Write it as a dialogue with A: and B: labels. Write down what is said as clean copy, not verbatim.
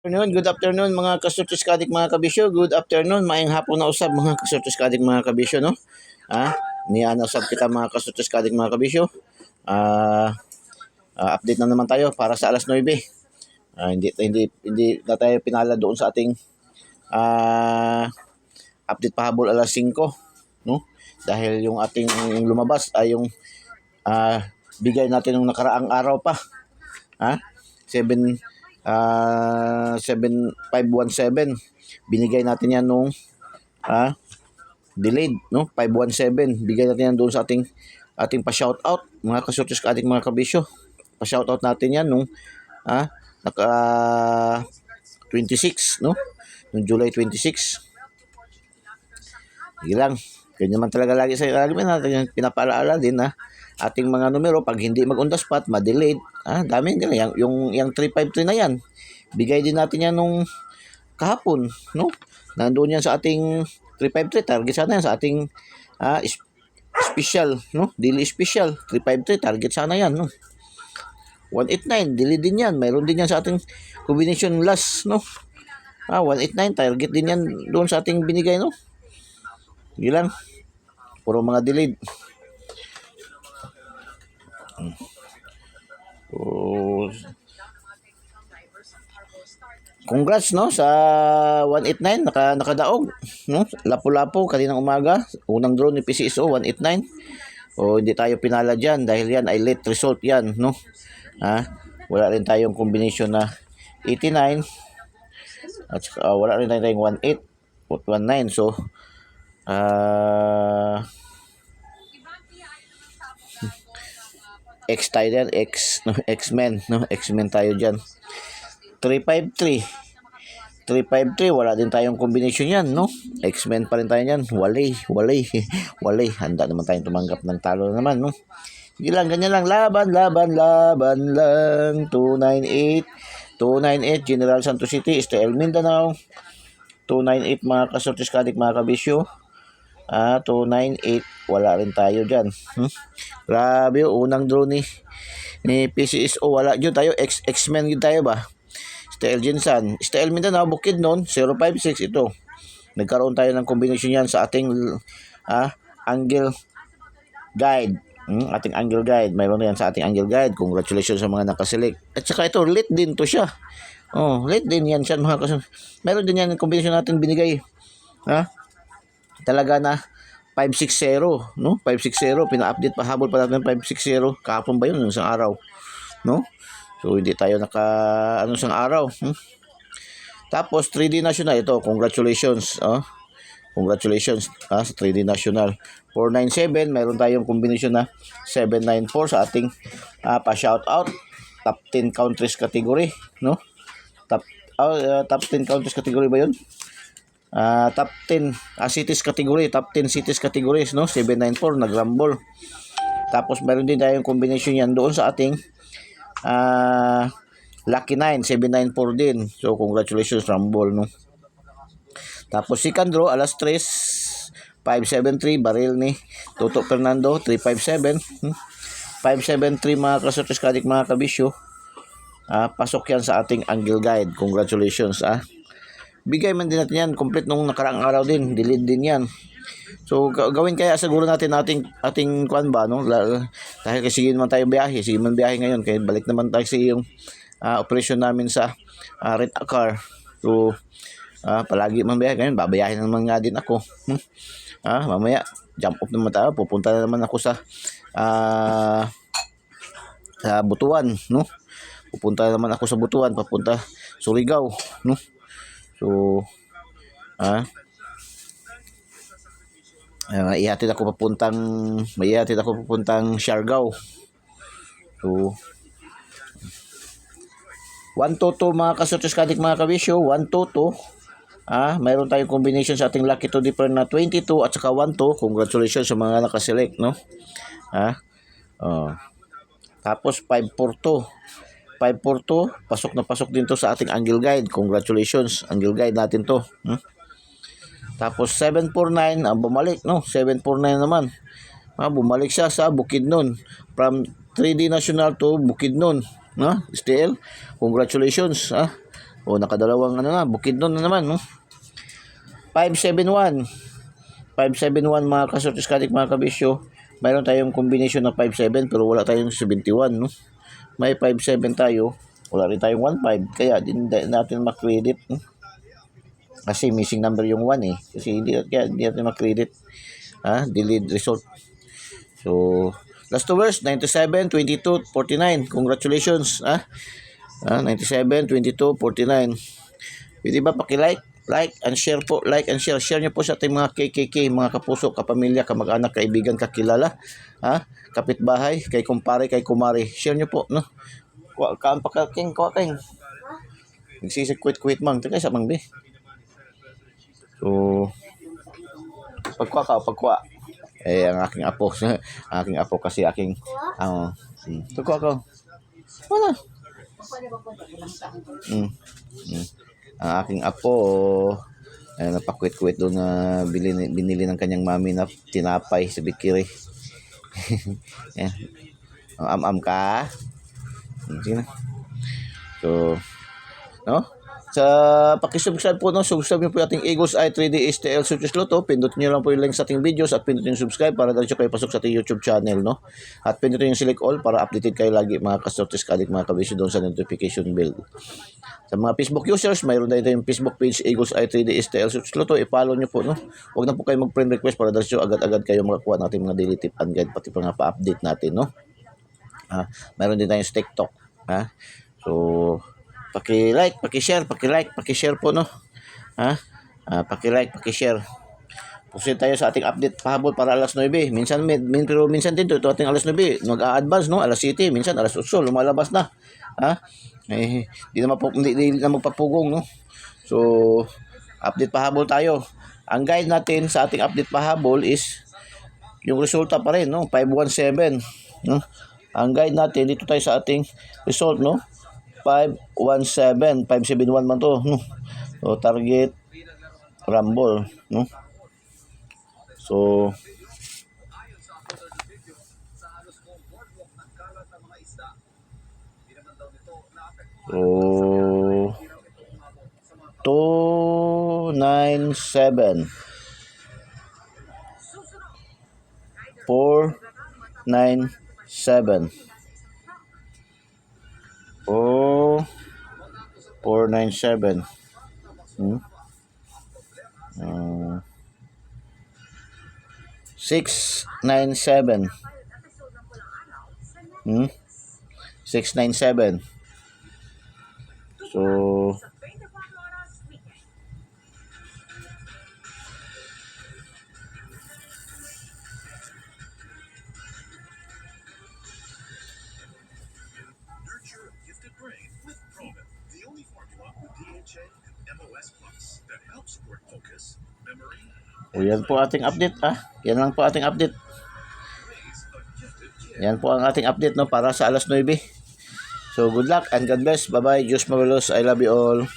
A: Good afternoon mga kasurtis kadik mga kabisyo. Good afternoon, maayong hapon na usab mga kasurtis kadik mga kabisyo, no? Niya na usab kita mga kasurtis kadik mga kabisyo. Update na naman tayo para sa alas 9. Hindi na tayo pinala doon sa ating update pahabol alas 5, no? Dahil yung ating yung lumabas ay yung bigay natin nung nakaraang araw pa. 7517 binigay natin yan nung delayed, no? 517 bigay natin yan doon sa ating pa-shoutout mga kasurtis kadik mga kabisyo. Pa-shoutout natin yan nung naka 26, no? Nung July 26. Sige lang, ganyan man talaga lagi sa natin pinapaalaala din ating mga numero. Pag hindi mag-on the spot, ma-delayed. Dami din yung 353 na yan. Bigay din natin yan nung kahapon, no? Nandoon yan sa ating 353. Target sana yan sa ating special, no? Daily special 353. Target sana yan, no? 189, delay din yan. Mayroon din yan sa ating combination last, no? 189, target din yan doon sa ating binigay, no? Sige lang. Puro mga delayed. Congrats, no, sa 189 nakadaog, no? Lapu-lapu kaninang umaga, unang draw ni PCSO 189. Hindi tayo pinala diyan dahil yan ay late result yan, no? Wala rin tayong combination na 89 at saka wala rin tayong 18 at 19. So X tayo dyan, X-Men, no? X-Men tayo dyan. 353, wala din tayong combination yan, no? X-Men pa rin tayo dyan. Walay. Handa naman tayong tumanggap ng talo naman, no? Sige lang, ganyan lang. Laban lang. 298, General Santos City, STL Mindanao. 298 mga kasurtis kadik mga kabisyo. 298, wala rin tayo dyan. Grabe, unang draw ni PCSO, wala dyan tayo. X-Men yun tayo ba? STL Jinsan, STL Mindanao, Bukidnon 056. Ito, nagkaroon tayo ng combination yan sa ating angle guide. Ating angle guide, mayroon na yan sa ating angle guide. Congratulations sa mga nakaselect. At saka ito, late din to siya. Late din yan siya mga kasurtis. Meron din yan combination natin binigay. Talaga na 560, no? 560, pina-update pa, habol pa natin 560. Kahapon ba yun, isang araw, no? So hindi tayo isang araw. Tapos 3D National, ito, congratulations, congratulations sa 3D National 497. Meron tayong combination na 794 sa ating pa-shoutout top 10 countries category, no? Top 10 countries category ba yun? Top 10 cities category, top 10 cities categories, no? 794 nag-rumble. Tapos meron din tayong combination yan doon sa ating Lucky 9, 794 din. So congratulations rumble, no? Tapos second draw alas 3, 573 baril ni Toto Fernando 357. 573 mga kasurtis kadik mga kabisyo. Pasok yan sa ating angle guide. Congratulations. Bigay man din natin yan, complete nung nakaraang araw din, delayed din yan. So gawin kaya siguro natin ating kuan ba, no? Dahil kasi sige naman tayo biyahe, ngayon, kaya balik naman tayo sa yung operation namin sa rent a car. So palagi man biyahe ngayon, babayahin naman nga din ako. Mamaya jump off naman tayo, pupunta na naman ako sa Butuan, no? Pupunta naman ako sa Butuan, papunta Surigao, no? So, ihatid ako papuntang Siargao. So, 122 mga kasurtis kadik mga kabisyo, 122. Mayroon tayong combination sa ating lucky to differ na 22 at saka 12. Congratulations sa mga nakaselect, no? Tapos 542, pasok na pasok din to sa ating angle guide. Congratulations, angle guide natin to. Tapos 749, bumalik, no? 749 naman. Bumalik siya sa Bukidnon. From 3D National to Bukidnon, STL. Congratulations, O, nakadalawang ano na, bukid doon na naman, no? 571. 571 mga kasortis kadik mga kabisyo. Mayroon tayong combination na 57 pero wala tayong 71, no? May 57 tayo, wala rin tayong 15, kaya din natin makredit, no? Kasi missing number yung 1 eh. Kasi hindi natin makredit. Delayed result. So, last two words, 97, 22, 49. Congratulations. 97, 22, 49. Pwede ba paki-like? Like and share po. Like and share. Share nyo po sa ating mga KKK, mga kapuso, kapamilya, kamag-anak, kaibigan, kakilala. Kapitbahay, kay kumpare, kay kumare. Share nyo po, no? Kaan pa king. Nagsisik-quit mang. Teka, isa mang be. So, pagkwa. Ang aking apo. Ang aking apo kasi aking, pagkwa ka. Wala. Ang aking apo, napakwit-kwit doon na binili ng kanyang mami na tinapay sa bikiri. Am ka. Sige na. So, no? Sa paki-subscribe po, no? Subscribe niyo po yung ating Eagles Eye 3D STL Success Lotto. Pindutin niyo lang po yung link sa ating videos at pindutin yung subscribe para diretso kayo pasok sa ating YouTube channel, no? At pindutin yung select all para updated kayo lagi mga kasortis kadik mga kabisyo doon sa notification bell. Sa mga Facebook users, mayroon na yung Facebook page Eagles Eye 3D STL Success Lotto. I-follow niyo po, no? Huwag na po kayo mag-friend request para diretso agad-agad kayo makakuha natin mga daily tip and guide pati pa nga pa-update natin, no? Mayroon din tayong TikTok, So, paki-like, paki-share po, no? Paki-like, paki-share. Pusin tayo sa ating update pahabol para alas 9. Pero minsan din ito ating alas 9, nag-a-advance, no? Alas 7, minsan alas 8 lumalabas na. Di na magpapugong, no? So, update pahabol tayo. Ang guide natin sa ating update pahabol is yung resulta pa rin, no? 517, no? Ang guide natin dito tayo sa ating result, no? 517, 571 man to, no? So, target rumble, no? So, 297 497 497 697 697. So, yan po ating update, Yan lang po ating update. Yan po ang ating update, no, para sa alas 9. So, good luck and God bless. Bye-bye. Diyos mabalos. I love you all.